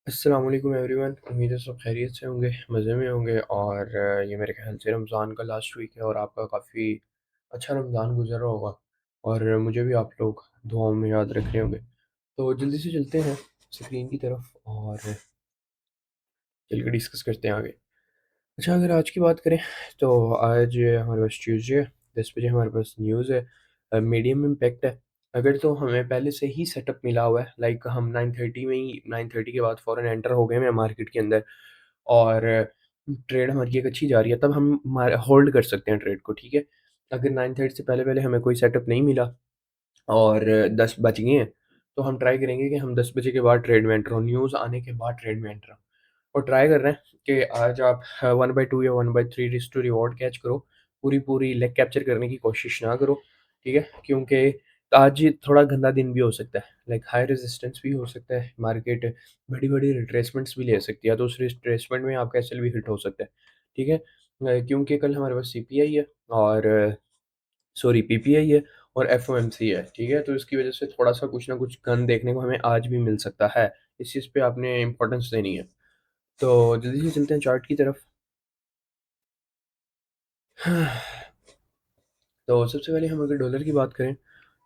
अस्सलाम वालेकुम एवरीवन। उम्मीद है सब खैरियत से होंगे, मज़े में होंगे और ये मेरे ख़्याल से रमज़ान का लास्ट वीक है और आपका काफ़ी अच्छा रमज़ान गुज़र रहा होगा और मुझे भी आप लोग दुआओं में याद रख रहे होंगे। तो जल्दी से चलते हैं स्क्रीन की तरफ और चल के डिस्कस करते हैं आगे। अच्छा, अगर आज की बात करें तो आज हमारे पास ट्यूसडे है, 10 बजे हमारे पास न्यूज़ है, मीडियम इम्पैक्ट है। अगर तो हमें पहले से ही सेटअप मिला हुआ है, लाइक हम 9:30 में ही 9:30 के बाद फ़ौरन एंटर हो गए हैं मार्केट के अंदर और ट्रेड हमारी एक अच्छी जा रही है, तब हम मार होल्ड कर सकते हैं ट्रेड को, ठीक है? अगर 9:30 से पहले-पहले हमें कोई सेटअप नहीं मिला और 10 बज गए हैं, तो हम ट्राई करेंगे कि हम 10 बजे के बाद ट्रेड में एंटर हों, न्यूज़ आने के बाद ट्रेड में एंटर हों। और ट्राई कर रहे हैं कि आज आप 1/2 या 1/3 रिस्क टू रिवॉर्ड कैच करो, पूरी-पूरी लेग कैप्चर करने की कोशिश ना करो, ठीक है? क्योंकि आज थोड़ा गंदा दिन भी हो सकता है, लाइक हाई रेजिस्टेंस भी हो सकता है, मार्केट बड़ी-बड़ी रिट्रेसमेंट्स भी ले सकती है, तो उस रिट्रेसमेंट में आपका एसएल भी हिट हो सकता है, ठीक है? क्योंकि कल हमारे पास सीपीआई है और सॉरी पीपीआई है और एफओएमसी है, ठीक है? तो इसकी वजह से थोड़ा-सा कुछ ना कुछ गंद देखने को हमें आज भी मिल सकता है, इस चीज़ पे आपने इम्पोर्टेंस देनी है। तो जल्दी से चलते हैं चार्ट की तरफ। तो सबसे पहले हम अगर डॉलर की बात करें,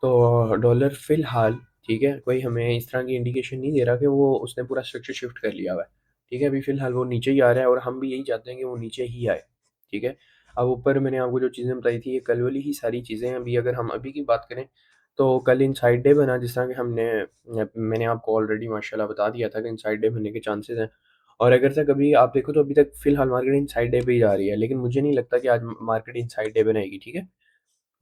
तो डॉलर फ़िलहाल, ठीक है, कोई हमें इस तरह की इंडिकेशन नहीं दे रहा कि वो उसने पूरा स्ट्रक्चर शिफ्ट कर लिया हुआ है, ठीक है? अभी फ़िलहाल वो नीचे ही आ रहा है और हम भी यही चाहते हैं कि वो नीचे ही आए, ठीक है? अब ऊपर मैंने आपको जो चीज़ें बताई थी, ये कल वाली ही सारी चीज़ें हैं। अभी अगर हम अभी की बात करें, तो कल इनसाइड डे बना, जिस तरह कि मैंने आपको ऑलरेडी माशाल्लाह बता दिया था कि इनसाइड डे बनने के चांसेज़ हैं और अगर तक अभी आप देखो तो अभी तक फ़िलहाल मार्केट इनसाइड डे पे ही जा रही है, लेकिन मुझे नहीं लगता कि आज मार्केट इनसाइड डे बनाएगी, ठीक है?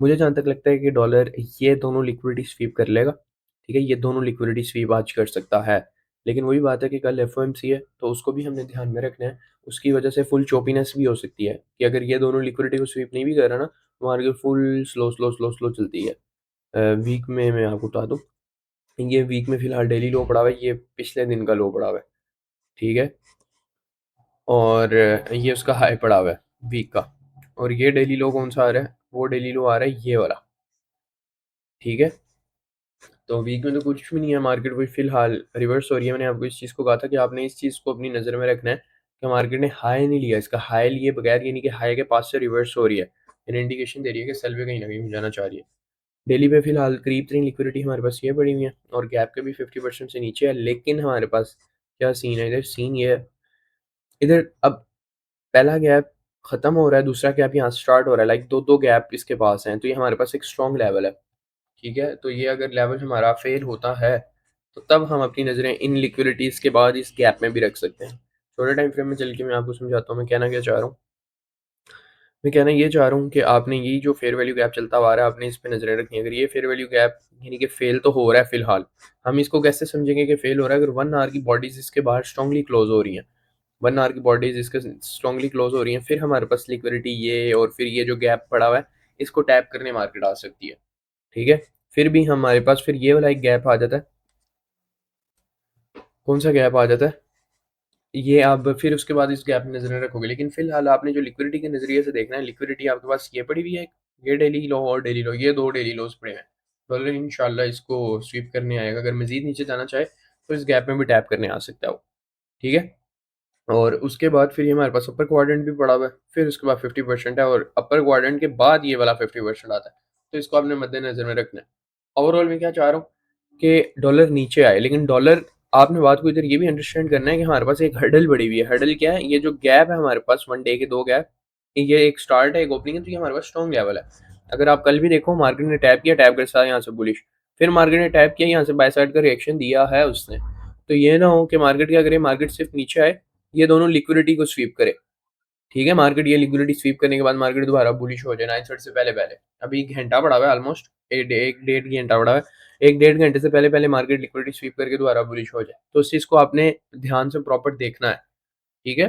मुझे जहाँ तक लगता है कि डॉलर ये दोनों लिक्विडिटी स्वीप कर लेगा, ठीक है? ये दोनों लिक्विडिटी स्वीप आज कर सकता है। लेकिन वही बात है कि कल एफओएमसी है, तो उसको भी हमने ध्यान में रखना है। उसकी वजह से फुल चोपीनेस भी हो सकती है कि अगर ये दोनों लिक्विडिटी को स्वीप नहीं भी कर रहा ना, तो मार्केट फुल स्लो चलती है। वीक में मैं आपको बता दूँ, ये वीक में फ़िलहाल डेली लो पड़ा हुआ है, ये पिछले दिन का लो पड़ा हुआ है, ठीक है? और ये उसका हाई पड़ा हुआ है वीक का और ये डेली लो कौन-सा आ रहा है? वो डेली लो आ रहा है ये वाला, ठीक है? तो वीक में तो कुछ भी नहीं है, मार्केट वही फिलहाल रिवर्स हो रही है। मैंने आपको इस चीज़ को कहा था कि आपने इस चीज़ को अपनी नज़र में रखना है कि मार्केट ने हाई नहीं लिया, इसका हाई लिए बगैर यानी कि हाई के पास से रिवर्स हो रही है, यानी इंडिकेशन दे रही है कि सेल पे कहीं न कहीं जाना चाह रही है। डेली पे फिलहाल करीब 3 लिक्विडिटी हमारे पास ये पड़ी हुई है और गैप के भी 50% से नीचे है, लेकिन हमारे पास क्या सीन है इधर? सीन ये है, इधर अब पहला गैप खत्म हो रहा है, दूसरा गैप यहाँ स्टार्ट हो रहा है, लाइक 2-2 गैप इसके पास हैं, तो ये हमारे पास एक स्ट्रॉन्ग लेवल है। ठीक है? तो ये अगर लेवल हमारा फ़ेल होता है, तो तब हम अपनी नज़रें इन लिक्विडिटीज़ के बाद इस गैप में भी रख सकते हैं। छोटे टाइम फ्रेम में चल के मैं आपको समझाता हूँ, मैं कहना क्या चाह रहा हूँ। मैं कहना ये चाह रहा हूँ कि आपने ये जो फेयर वैल्यू गैप चलता हुआ आ रहा है, आपने इस पे नज़रें रखनी है। अगर ये फेयर वैल्यू गैप यानी कि फ़ेल तो हो रहा है फ़िलहाल, हम इसको कैसे समझेंगे कि फ़ेल हो रहा है? अगर 1 आवर की बॉडीज़ इसके बाहर स्ट्रांगली क्लोज़ हो रही हैं, 1 आवर की बॉडीज़ इसके स्ट्रांगली क्लोज़ हो रही हैं, फिर हमारे पास लिक्विडिटी ये और फिर ये जो गैप पड़ा हुआ है, इसको टैप करने मार्केट आ सकती है। ठीक है? फिर भी हमारे पास फिर ये वाला एक गैप आ जाता है। कौन-सा गैप आ जाता है? ये आप फिर उसके बाद इस गैप में नज़रें रखोगे, लेकिन फ़िलहाल आपने जो लिक्विडिटी के नज़रिए से देखना है, लिक्विडिटी आपके पास ये पड़ी हुई है, ये डेली लो और डेली लो, ये 2 डेली लोज़ पड़े हैं। डॉलर इंशाल्लाह इसको स्वीप करने आएगा, अगर मज़ीद नीचे जाना चाहे, तो इस गैप में भी टैप करने आ सकता है वो, ठीक है? और उसके बाद फिर ये हमारे पास अपर क्वाड्रेंट भी पड़ा हुआ है, फिर उसके बाद 50% है और अपर क्वाड्रेंट के बाद ये वाला 50% आता है, तो इसको आपने मद्देनज़र में रखना है। ओवरऑल मैं क्या चाह रहा हूँ कि डॉलर नीचे आए, लेकिन डॉलर आपने बात को इधर ये भी अंडरस्टैंड करना है कि हमारे पास एक हर्डल बड़ी हुई है। हर्डल क्या है? ये जो गैप है हमारे पास 1 डे के 2 गैप, ये एक स्टार्ट है, एक ओपनिंग है, तो ये हमारे पास स्ट्रॉन्ग लेवल है। अगर आप कल भी देखो मार्केट ने टैप किया, टैप के साथ यहाँ से बुलिश, फिर मार्केट ने टैप किया, यहाँ से बाय साइड का रिएक्शन दिया है उसने। तो ये ना हो कि मार्केट क्या करे, मार्केट सिर्फ नीचे आए, ये दोनों लिक्विडिटी को स्वीप करे। ठीक है? मार्केट ये लिक्विडिटी स्वीप करने के बाद मार्केट दोबारा बुलिश हो जाए 9:30 से पहले-पहले। अभी 1 घंटा पड़ा हुआ है ऑलमोस्ट, 1 डेढ़ घंटा पड़ा हुआ है। 1 डेढ़ घंटे से पहले-पहले मार्केट लिक्विडिटी स्वीप करके दोबारा बुलिश हो जाए। तो इस चीज़ को आपने ध्यान से प्रॉपर देखना है, ठीक है?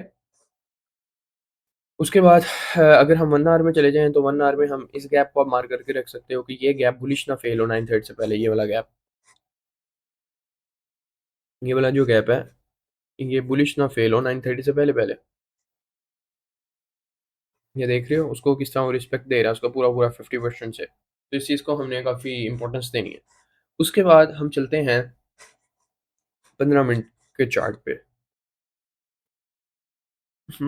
उसके बाद अगर हम 1 आवर में चले जाएँ, तो 1 आवर में हम इस गैप को आप मार्क करके रख सकते हो कि ये गैप बुलिश ना फेल हो 9:30 से पहले, ये वाला गैप। ये वाला जो गैप है, ये बुलिश ना फेल हो 9:30 से पहले-पहले। ये देख रहे हो उसको किस तरह वो रिस्पेक्ट दे रहा है, उसका पूरा-पूरा 50% से। तो इस चीज़ को हमने काफ़ी इम्पोर्टेंस देनी है। उसके बाद हम चलते हैं 15 मिनट के चार्ट पे। अच्छा,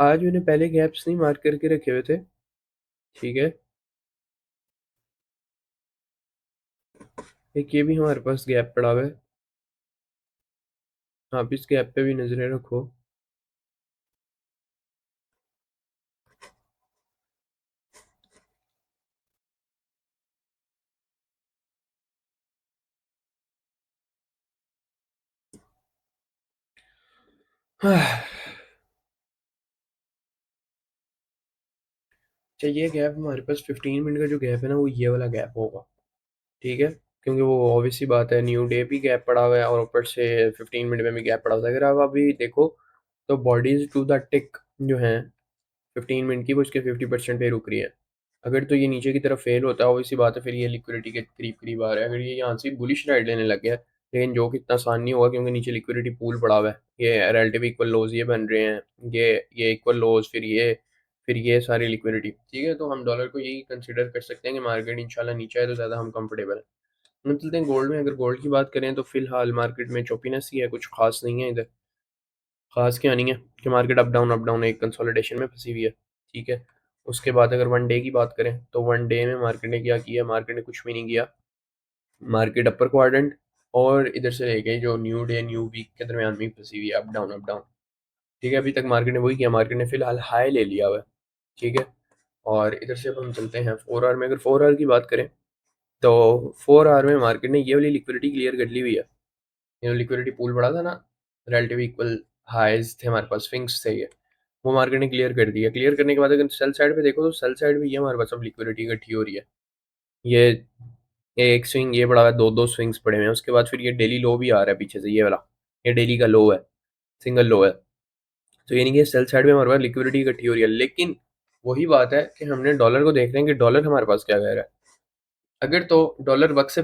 आज मैंने पहले गैप्स नहीं मार्क करके रखे हुए थे, ठीक है? एक ये भी हमारे पास गैप पड़ा हुआ है, आप इस गैप पे भी नज़रें रखो। अच्छा, ये गैप हमारे पास 15 मिनट का जो गैप है ना, वो ये वाला गैप होगा, ठीक है? क्योंकि वो ऑब्वियस सी बात है, न्यू डे भी गैप पड़ा हुआ है और ऊपर से 15 मिनट में भी गैप पड़ा हुआ है। अगर आप अभी देखो तो बॉडीज टू द टिक जो है 15 मिनट की, वो इसके 50% पे रुक रही है। अगर तो ये नीचे की तरफ फेल होता है, ऑब्वियस सी बात है, फिर ये लिक्विडिटी के करीब करीब आ रहा है। अगर ये यहाँ से बुलिश राइड लेने लग गया, लेकिन जो कि इतना आसान नहीं होगा क्योंकि नीचे लिक्विडिटी पूल पड़ा हुआ है। ये रिलेटिव इक्वल लोज ये बन रहे हैं, ये इक्वल लोज, फिर ये सारी लिक्विडिटी, ठीक है? तो हम डॉलर को यही कंसिडर कर सकते हैं कि मार्केट इंशाल्लाह नीचे आए तो ज़्यादा हम कंफर्टेबल हैं। हम चलते हैं गोल्ड में। अगर गोल्ड की बात करें तो फिलहाल मार्केट में चोपीनेस ही है, कुछ खास नहीं है इधर। खास क्या नहीं है कि मार्केट अप डाउन एक कंसोलिडेशन में फंसी हुई है, ठीक है? उसके बाद अगर वन डे की बात करें तो वन डे में मार्केट ने क्या किया, मार्केट ने कुछ भी नहीं किया। मार्केट अपर क्वाड्रेंट और इधर से लेके जो न्यू डे न्यू वीक के दरमियान में ही फंसी हुई है, अप डाउन, ठीक है? अभी तक मार्केट ने वही किया, मार्केट ने फिलहाल हाई ले लिया हुआ है, ठीक है? और इधर से अब हम चलते हैं 4 आवर में। अगर 4 आवर की बात करें तो 4 आवर में मार्केट ने ये वाली लिक्विडिटी क्लियर कर ली हुई है। ये जो लिक्विडिटी पूल पड़ा था ना, रिलेटिव इक्वल हाइज थे हमारे पास, स्विंग्स थे ये, वो मार्केट ने क्लियर कर दिया। क्लियर करने के बाद अगर सेल साइड पे देखो तो सेल साइड पे ये हमारे पास अब लिक्विडिटी इकट्ठी हो रही है। ये ये एक स्विंग ये पड़ा हुआ है, दो दो स्विंग्स पड़े हुए हैं। उसके बाद फिर ये डेली लो भी आ रहा है पीछे से, ये वाला, ये डेली का लो है, सिंगल लो है। तो यानी कि सेल साइड में हमारे पास लिक्विडिटी इकट्ठी हो रही है। लेकिन वही बात है कि हमने डॉलर को देख रहे हैं कि डॉलर हमारे पास क्या कह रहा है। अगर तो डॉलर वक्त से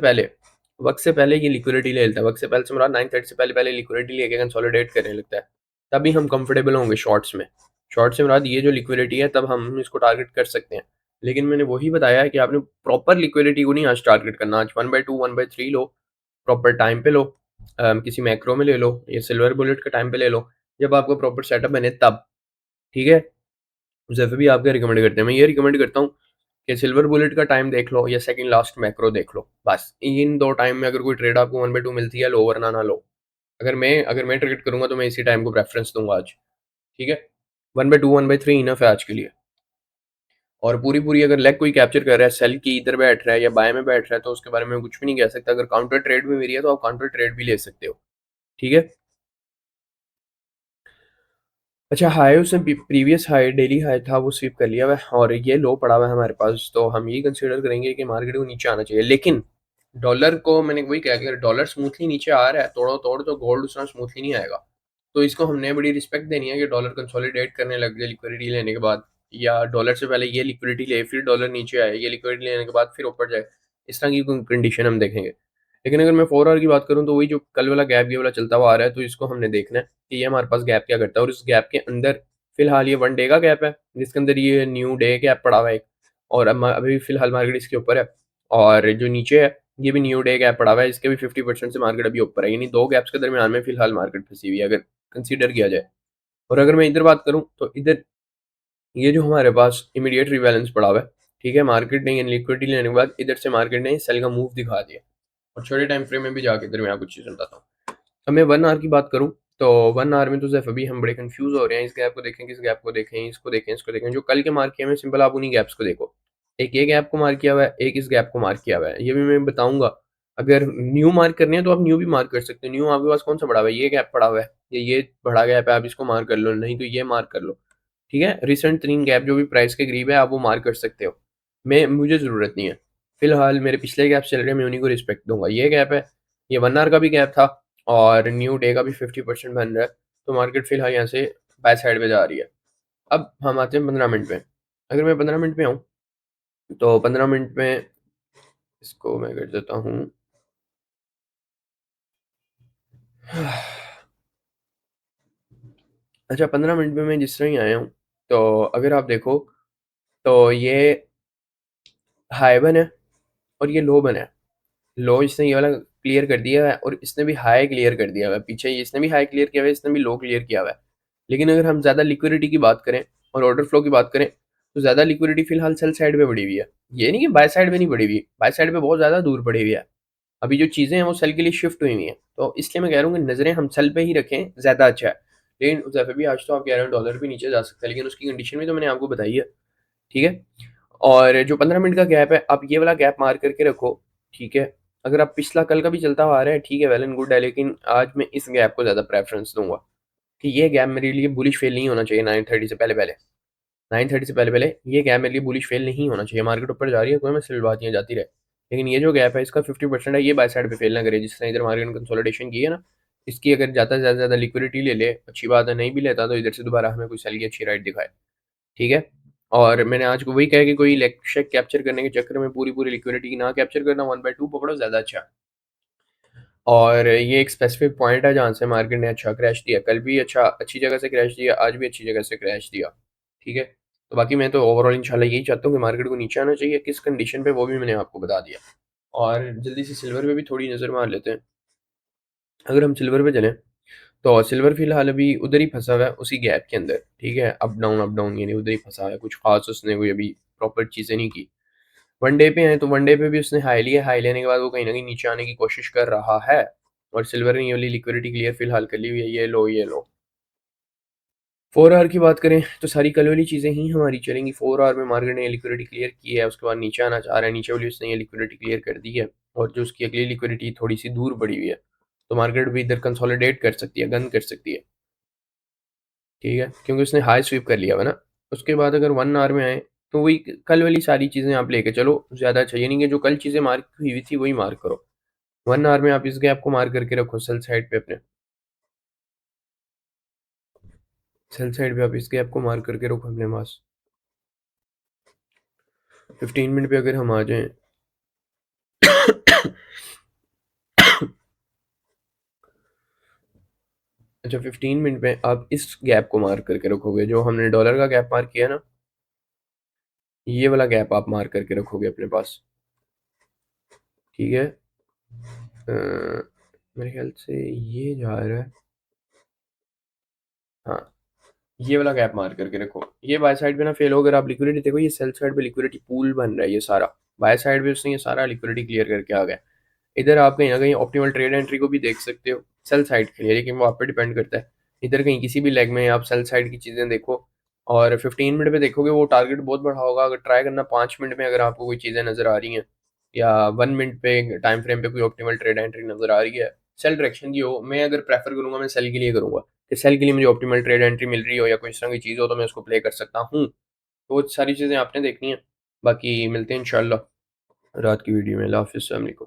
पहले ये लिक्विडिटी ले लेता है, वक्त से पहले से मुराद 9:30 से पहले पहले लिक्विडिटी लेके कंसोलिडेट करने लगता है, तभी हम कंफर्टेबल होंगे शॉर्ट्स में। शॉर्ट से मुराद ये जो लिक्विडिटी है, तब हम इसको टारगेट कर सकते हैं। लेकिन मैंने वही बताया है कि आपने प्रॉपर लिक्विडिटी को नहीं आज टारगेट करना। आज 1/2 1/3 लो, प्रॉपर टाइम पे लो, किसी मैक्रो में ले लो या सिल्वर बुलेट के टाइम पे ले लो, जब आपको प्रॉपर सेटअप बने तब, ठीक है? जैसे भी आप क्या रिकमेंड करते हैं, मैं ये रिकमेंड करता हूँ कि सिल्वर बुलेट का टाइम देख लो या सेकंड लास्ट मैक्रो देख लो, बस इन दो टाइम में अगर कोई ट्रेड आपको 1/2 मिलती है, लो, वरना ना लो। अगर मैं ट्रेड करूंगा तो मैं इसी टाइम को प्रेफरेंस दूंगा आज, ठीक है? 1/2 1/3 इनफ है आज के लिए। और पूरी पूरी अगर लेग कोई कैप्चर कर रहा है, सेल की इधर बैठ रहा है या बाय में बैठ रहा है, तो उसके बारे में कुछ भी नहीं कह सकता। अगर काउंटर ट्रेड में मेरी है तो आप काउंटर ट्रेड भी ले सकते हो, ठीक है? अच्छा, हाई उसने प्रीवियस हाई, डेली हाई था, वो स्वीप कर लिया हुआ है और ये लो पड़ा हुआ है हमारे पास। तो हम ये कंसीडर करेंगे कि मार्केट को नीचे आना चाहिए। लेकिन डॉलर को मैंने वही कहा कि अगर डॉलर स्मूथली नीचे आ रहा है तोड़ो तोड़, तो गोल्ड उतना स्मूथली नहीं आएगा। तो इसको हमने बड़ी रिस्पेक्ट देनी है कि डॉलर कंसोलिडेट करने लग जाए लिक्विडिटी लेने के बाद, या डॉलर से पहले ये लिक्विडिटी ले, फिर डॉलर नीचे आए, ये लिक्विडिटी लेने के बाद फिर ऊपर जाए, इस तरह की कंडीशन हम देखेंगे। लेकिन अगर मैं 4 आवर की बात करूँ तो वही जो कल वाला गैप ये वाला चलता हुआ आ रहा है, तो इसको हमने देखना है कि ये हमारे पास गैप क्या करता है। और इस गैप के अंदर फिलहाल ये वन डे का गैप है, जिसके अंदर ये न्यू डे गैप पड़ा हुआ है एक, और अब अभी फिलहाल मार्केट इसके ऊपर है। और जो नीचे है ये भी न्यू डे गैप पड़ा हुआ है, इसके भी 50% से मार्केट अभी ऊपर है। यानी दो गैप्स के दरमियान में फिलहाल मार्केट फंसी हुई है, अगर कंसीडर किया जाए। और अगर मैं इधर बात करूं तो इधर ये जो हमारे पास इमीडिएट रिबैलेंस पड़ा हुआ है, ठीक है, मार्केट ने लिक्विडिटी लेने के बाद इधर से मार्केट ने सेल का मूव दिखा दिया। और छोटे टाइम फ्रेम में भी जाके इधर मैं कुछ चीज़ बताता हूँ। अब मैं 1 आवर की बात करूँ तो 1 आवर में तो सिर्फ अभी हम बड़े कंफ्यूज हो रहे हैं, इस गैप को देखें, किस गैप को देखें, इसको देखें, इसको देखें। जो कल के मार्क किए हुए हैं, सिंपल आप उन्हीं गैप्स को देखो। एक ये गैप को मार्क किया हुआ है, एक इस गैप को मार्क किया हुआ है, ये भी मैं बताऊंगा। अगर न्यू मार्क करनी है तो आप न्यू भी मार्क कर सकते हो। न्यू आपके पास कौन सा पड़ा हुआ है, ये गैप पड़ा हुआ है, ये बड़ा गैप है, आप इसको मार्क कर लो, नहीं तो ये मार्क कर लो, ठीक है? रिसेंट 3 गैप जो भी प्राइस के करीब है, आप वो मार्क कर सकते हो। मुझे ज़रूरत नहीं है, फिलहाल मेरे पिछले गैप चल रहे हैं, मैं उन्हीं को रिस्पेक्ट दूंगा। ये गैप है, ये 1 आवर का भी गैप था और न्यू डे का भी 50% बन रहा है। तो मार्केट फिलहाल यहाँ से बाय साइड पे जा रही है। अब हम आते हैं 15 मिनट पे। अगर मैं 15 मिनट पे आऊँ तो 15 मिनट में इसको मैं कर देता हूँ। अच्छा 15 मिनट में मैं जिस तरह ही आया हूँ, तो अगर आप देखो तो ये हाई बना है और ये लो बना है। लो इसने ये वाला क्लियर कर दिया है और इसने भी हाई क्लियर कर दिया हुआ है। पीछे इसने भी हाई क्लियर किया हुआ है, इसने भी लो क्लियर किया हुआ है। लेकिन अगर हम ज़्यादा लिक्विडिटी की बात करें और ऑर्डर फ्लो की बात करें, तो ज़्यादा लिक्विडिटी फिलहाल सेल साइड पे बढ़ी हुई है। ये नहीं कि बाय साइड पे नहीं बढ़ी हुई, बाय साइड पे बहुत ज़्यादा दूर बढ़ी हुई है। अभी जो चीज़ें हैं वो सेल के लिए शिफ्ट हुई हुई हैं, तो इसलिए मैं कह रहा हूँ कि नज़रें हम सेल पे ही रखें, ज़्यादा अच्छा है। लेकिन उज़ैफ़र भी आज तो आप कह रहे हो डॉलर भी नीचे जा सकता है, लेकिन उसकी कंडीशन भी तो मैंने आपको बताई है, ठीक है? और जो 15 मिनट का गैप है, आप ये वाला गैप मार करके रखो, ठीक है? अगर आप पिछला कल का भी चलता हुआ आ रहा है, ठीक है, वेल एंड गुड है, लेकिन आज मैं इस गैप को ज़्यादा प्रेफ़रेंस दूँगा कि ये गैप मेरे लिए बुलिश फ़ेल नहीं होना चाहिए 9:30 से पहले-पहले। 9:30 से पहले-पहले ये गैप मेरे लिए बुलिश फ़ेल नहीं होना चाहिए। मार्केट ऊपर जा रही है, कोई मसला बात नहीं है, जाती रहे। लेकिन ये जो गैप है, इसका 50% है, ये बाय साइड पे फ़ेल ना करे। जिस तरह इधर मार्केट ने कंसोलिडेशन की है ना, इसकी अगर ज़्यादा से ज़्यादा लिक्विडिटी ले ले, अच्छी बात है, नहीं भी लेता तो इधर से दोबारा हमें कोई सेल की अच्छी राइट दिखाए। ठीक है? और मैंने आज को वही कहा कि कोई लेग शेक कैप्चर करने के चक्कर में पूरी-पूरी लिक्विडिटी ना कैप्चर करना, 1/2 पकड़ो ज़्यादा अच्छा है। और ये एक स्पेसिफिक पॉइंट है जहाँ से मार्केट ने अच्छा क्रैश दिया। कल भी अच्छी जगह से क्रैश दिया, आज भी अच्छी जगह से क्रैश दिया। ठीक है? तो बाकी मैं तो ओवरऑल इंशाल्लाह यही चाहता हूँ कि मार्केट को नीचे आना चाहिए, किस कंडीशन पे वो भी मैंने आपको बता दिया। और जल्दी से सिल्वर पे भी थोड़ी नज़र मार लेते हैं। अगर हम सिल्वर पे चलें, तो सिल्वर फिलहाल अभी उधर ही फँसा हुआ है उसी गैप के अंदर, ठीक है? अप डाउन यानी उधर ही फँसा है, कुछ ख़ास उसने कोई अभी प्रॉपर चीज़ें नहीं की। वन डे पे हैं, तो वन डे पे भी उसने हाई लिया, हाई लेने के बाद वो कहीं न कहीं नीचे आने की कोशिश कर रहा है और सिल्वर ने ये वाली लिक्विडिटी क्लियर फिलहाल कर ली हुई है, ये लो। 4 आवर की बात करें, तो सारी कल वाली चीज़ें ही हमारी चलेंगी। 4 आवर में मार्केट ने ये लिक्विडिटी क्लियर की है, उसके बाद नीचे आना चाह रहा है, नीचे वाली उसने ये लिक्विडिटी क्लियर कर दी है और जो उसकी अगली लिक्विडिटी थोड़ी-सी दूर बढ़ी हुई है, तो मार्केट भी इधर कंसोलिडेट कर सकती है, गन कर सकती है। ठीक है? क्योंकि उसने हाई स्वीप कर लिया हुआ है ना। उसके बाद अगर 1 आवर में आए, तो वही कल वाली सारी चीज़ें आप लेके चलो, ज़्यादा चाहिए नहीं कि जो कल चीज़ें मार्क हुई हुई थी, वही मार्क करो। 1 आवर में आप इस गैप को मार्क करके रखो सेल साइड पे अपने। सेल साइड पे आप इस गैप को मार्क करके रखो अपने पास। 15 मिनट पे अगर हम आ जाएँ अच्छा 15 मिनट पे आप इस गैप को मार्क करके रखोगे, जो हमने डॉलर का गैप मार्क किया ना, ये वाला गैप आप मार्क करके रखोगे अपने पास। ठीक है? मेरे ख्याल से ये जा रहा है, हाँ। ये वाला गैप मार करके रखो। ये बाय साइड पे ना फेल हो, अगर आप लिक्विडिटी देखो, ये सेल साइड पे लिक्विडिटी पूल बन रहा है ये सारा। बाय साइड पे उसने ये सारा लिक्विडिटी क्लियर करके आ गया। इधर आप कहीं ना कहीं ऑप्टिमल ट्रेड एंट्री को भी देख सकते हो सेल साइड के लिए, लेकिन वो आप पे डिपेंड करता है। इधर कहीं किसी भी लेग में आप सेल साइड की चीज़ें देखो और 15 मिनट पे देखोगे वो टारगेट बहुत बड़ा होगा। अगर ट्राई करना 5 मिनट में, अगर आपको कोई चीज़ें नज़र आ रही हैं या 1 मिनट पे टाइम फ्रेम पे कोई ऑप्टिमल ट्रेड एंट्री नज़र आ रही है सेल डायरेक्शन की हो, मैं अगर प्रेफर करूंगा, मैं सेल के लिए करूंगा कि सेल के लिए मुझे ऑप्टिमल ट्रेड एंट्री मिल रही हो या कोई इस तरह की चीज़ हो, तो मैं उसको प्ले कर सकता हूँ। तो वो सारी चीज़ें आपने देखनी है। बाकी मिलते हैं इंशाल्लाह रात की वीडियो में। अल्लाह हाफ़िज़, अस्सलाम वालेकुम।